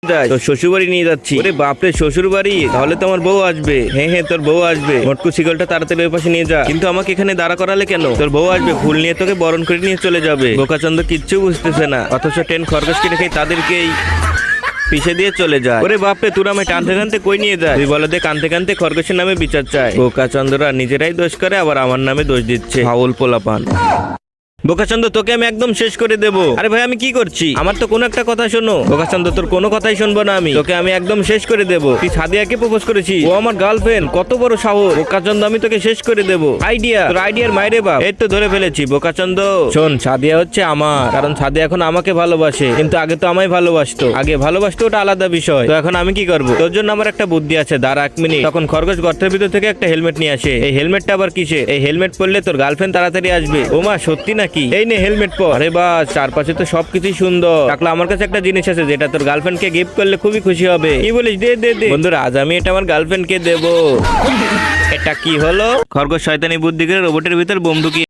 তোর শ্বশুর বাড়ি নিয়ে যাচ্ছি। ওরে বাপরে, শ্বশুর বাড়ি? তাহলে তো আমার বউ আসবে। হ্যাঁ হ্যাঁ, তোর বউ আসবে। মটকু শিকলটা তাড়াতাড়ি ওই পাশে নিয়ে যা। কিন্তু আমাকে এখানে দাঁড়া করালে কেন? তোর বউ আসবে, ফুল নিয়ে তোকে বরণ করে নিয়ে চলে যাবে। বোকাচন্দ কিচ্ছু বুঝতেছে না, অথচ ট্রেন খরগোশ কিনে খাই তাদেরকেই পিছে দিয়ে চলে যায়। ওরে বাপরে, তোর আমি টানতে টানতে কই নিয়ে যায়? তুই বলদে কানতে কানতে খরগোশের নামে বিচার চায়। বোকাচন্দ্ররা নিজেরাই দোষ করে, আবার আমার নামে দোষ দিচ্ছে। ফাউল পোলাপান। বোকাচন্দ, তোকে আমি একদম শেষ করে দেবো। আরে ভাই, আমি কি করছি? আমার তো কোনো একটা কথা শোনো। বোকাচন্দ, তোর কোনো কথাই শুনবো না আমি। তোকে আমি একদম শেষ করে দেবো। তুই সাদিয়াকে প্রপোজ করেছিস, ও আমার গার্লফ্রেন্ড। কত বড় সাহস! বোকাচন্দ, আমি তোকে শেষ করে দেবো। আইডিয়া, তোর আইডিয়ার মাইরে বাপ। এই তো ধরে ফেলেছি। বোকাচন্দ শোন, সাদিয়া হচ্ছে আমার, কারণ সাদিয়া এখন আমাকে ভালোবাসে। কিন্তু আগে তো আমায় ভালোবাসতো। আগে ভালোবাসতো, ওটা আলাদা বিষয়। তো এখন আমি কি করবো? তোর জন্য আমার একটা বুদ্ধি আছে, দাঁড়া 1 মিনিট। তখন খরগোশ গর্তের ভিতর থেকে একটা হেলমেট নিয়ে আসে। এই হেলমেটটা আবার কিসে? এই হেলমেট পরলে তোর গার্লফ্রেন্ড তাড়াতাড়ি আসবে। ও মা, সত্যি নাকি? এই নে হেলমেট পর। আরে বাস, চারপাশে তো সবকিছুই সুন্দর। টাকলা, আমার কাছে একটা জিনিস আছে যেটা তোর গার্লফ্রেন্ডকে গিফট করলে খুবই খুশি হবে। কি বলিস? দে দে দে। বন্ধুরা, আজ আমি এটা আমার গার্লফ্রেন্ডকে দেবো। এটা কি হলো? খরগোশ শয়তানি বুদ্ধি করে রোবটের ভিতর বোম ঢুকিয়ে